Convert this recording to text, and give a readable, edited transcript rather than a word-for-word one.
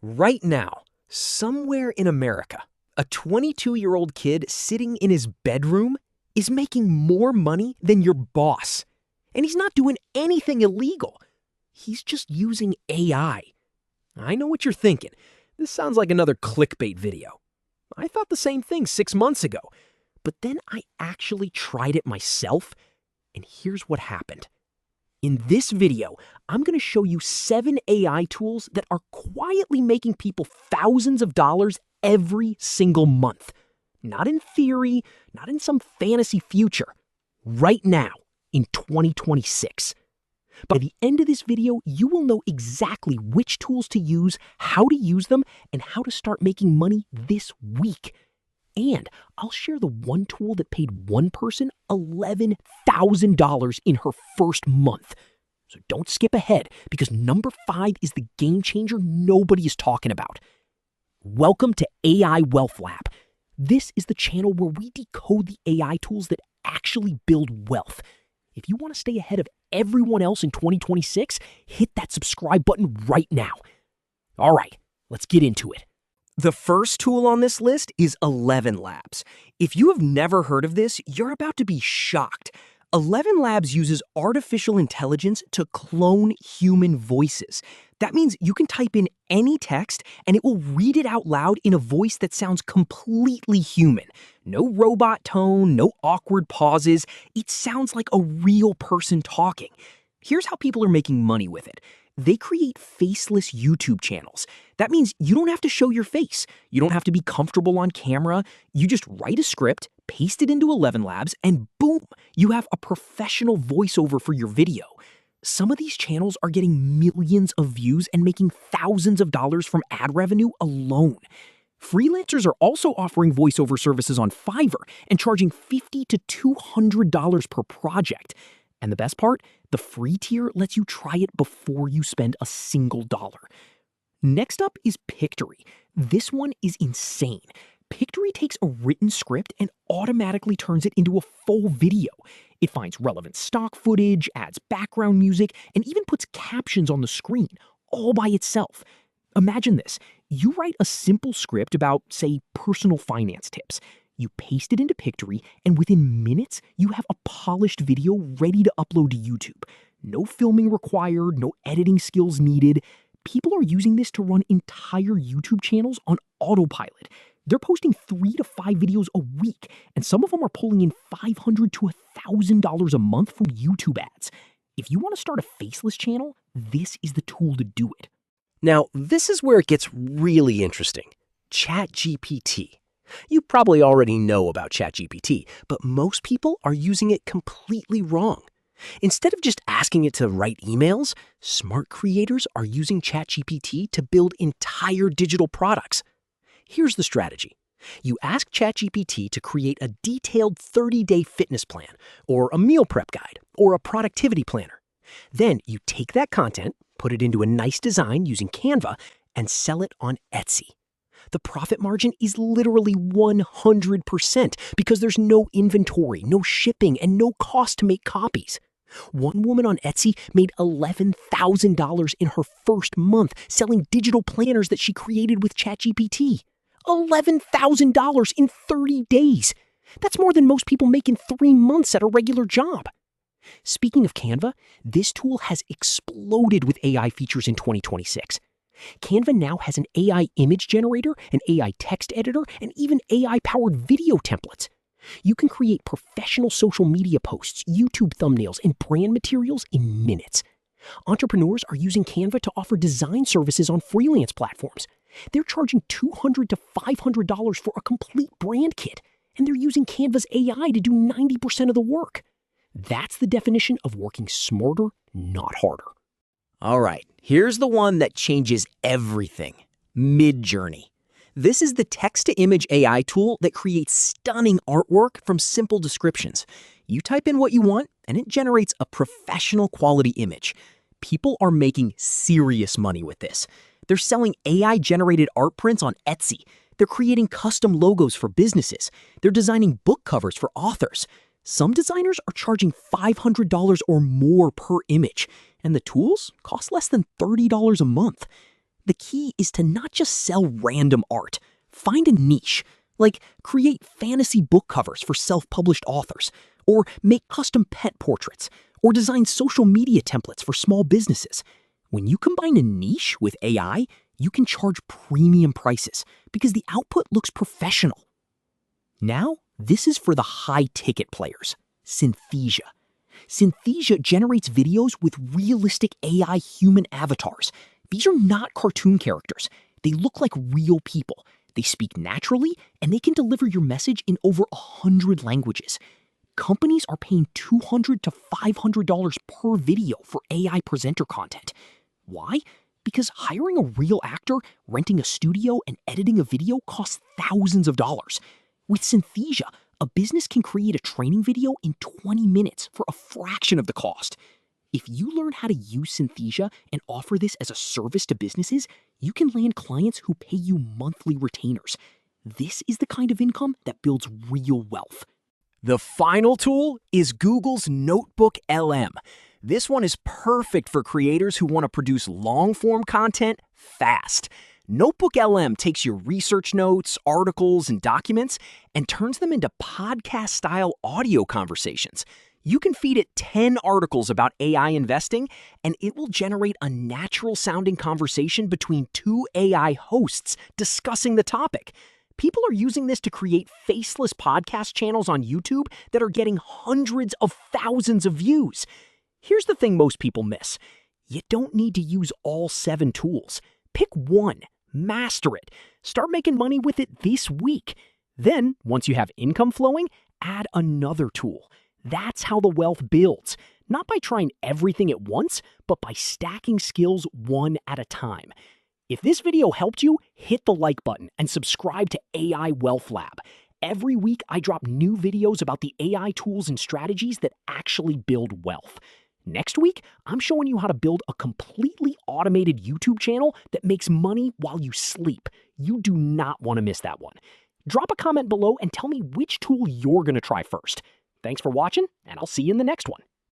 Right now, somewhere in America, a 22-year-old kid sitting in his bedroom is making more money than your boss. And he's not doing anything illegal. He's just using AI. I know what you're thinking. This sounds like another clickbait video. I thought the same thing 6 months ago. But then I actually tried it myself, and here's what happened. In this video, I'm going to show you 7 AI tools that are quietly making people thousands of dollars every single month. Not in theory, not in some fantasy future. Right now, in 2026. By the end of this video, you will know exactly which tools to use, how to use them, and how to start making money this week. And I'll share the one tool that paid one person $11,000 in her first month. So don't skip ahead, because number 5 is the game changer nobody is talking about. Welcome to AI Wealth Lab. This is the channel where we decode the AI tools that actually build wealth. If you want to stay ahead of everyone else in 2026, hit that subscribe button right now. All right, let's get into it. The first tool on this list is ElevenLabs. If you have never heard of this, you're about to be shocked. ElevenLabs uses artificial intelligence to clone human voices. That means you can type in any text and it will read it out loud in a voice that sounds completely human. No robot tone, no awkward pauses. It sounds like a real person talking. Here's how people are making money with it. They create faceless YouTube channels. That means you don't have to show your face. You don't have to be comfortable on camera. You just write a script, paste it into ElevenLabs, and boom, you have a professional voiceover for your video. Some of these channels are getting millions of views and making thousands of dollars from ad revenue alone. Freelancers are also offering voiceover services on Fiverr and charging $50 to $200 per project. And the best part, the free tier lets you try it before you spend a single dollar. Next up is Pictory. This one is insane. Pictory takes a written script and automatically turns it into a full video. It finds relevant stock footage, adds background music, and even puts captions on the screen, all by itself. Imagine this. You write a simple script about, say, personal finance tips. You paste it into Pictory, and within minutes, you have a polished video ready to upload to YouTube. No filming required, no editing skills needed. People are using this to run entire YouTube channels on autopilot. They're posting 3 to 5 videos a week, and some of them are pulling in $500 to $1,000 a month from YouTube ads. If you want to start a faceless channel, this is the tool to do it. Now, this is where it gets really interesting. ChatGPT. You probably already know about ChatGPT, but most people are using it completely wrong. Instead of just asking it to write emails, smart creators are using ChatGPT to build entire digital products. Here's the strategy. You ask ChatGPT to create a detailed 30-day fitness plan, or a meal prep guide, or a productivity planner. Then you take that content, put it into a nice design using Canva, and sell it on Etsy. The profit margin is literally 100% because there's no inventory, no shipping, and no cost to make copies. One woman on Etsy made $11,000 in her first month selling digital planners that she created with ChatGPT. $11,000 in 30 days. That's more than most people make in 3 months at a regular job. Speaking of Canva, this tool has exploded with AI features in 2026. Canva now has an AI image generator, an AI text editor, and even AI-powered video templates. You can create professional social media posts, YouTube thumbnails, and brand materials in minutes. Entrepreneurs are using Canva to offer design services on freelance platforms. They're charging $200 to $500 for a complete brand kit, and they're using Canva's AI to do 90% of the work. That's the definition of working smarter, not harder. All right, here's the one that changes everything. Midjourney. This is the text-to-image AI tool that creates stunning artwork from simple descriptions. You type in what you want, and it generates a professional quality image. People are making serious money with this. They're selling AI-generated art prints on Etsy. They're creating custom logos for businesses. They're designing book covers for authors. Some designers are charging $500 or more per image, and the tools cost less than $30 a month. The key is to not just sell random art. Find a niche, like create fantasy book covers for self-published authors, or make custom pet portraits, or design social media templates for small businesses. When you combine a niche with AI, you can charge premium prices because the output looks professional. Now, this is for the high-ticket players, Synthesia. Synthesia generates videos with realistic AI human avatars. These are not cartoon characters. They look like real people. They speak naturally, and they can deliver your message in over 100 languages. Companies are paying $200 to $500 per video for AI presenter content. Why? Because hiring a real actor, renting a studio, and editing a video costs thousands of dollars. With Synthesia, a business can create a training video in 20 minutes for a fraction of the cost. If you learn how to use Synthesia and offer this as a service to businesses, you can land clients who pay you monthly retainers. This is the kind of income that builds real wealth. The final tool is Google's NotebookLM. This one is perfect for creators who want to produce long-form content fast. NotebookLM takes your research notes, articles, and documents and turns them into podcast-style audio conversations. You can feed it 10 articles about AI investing, and it will generate a natural-sounding conversation between two AI hosts discussing the topic. People are using this to create faceless podcast channels on YouTube that are getting hundreds of thousands of views. Here's the thing most people miss. You don't need to use all 7 tools. Pick one. Master it. Start making money with it this week. Then, once you have income flowing, add another tool. That's how the wealth builds. Not by trying everything at once, but by stacking skills one at a time. If this video helped you, hit the like button and subscribe to AI Wealth Lab. Every week, I drop new videos about the AI tools and strategies that actually build wealth. Next week, I'm showing you how to build a completely automated YouTube channel that makes money while you sleep. You do not want to miss that one. Drop a comment below and tell me which tool you're going to try first. Thanks for watching, and I'll see you in the next one.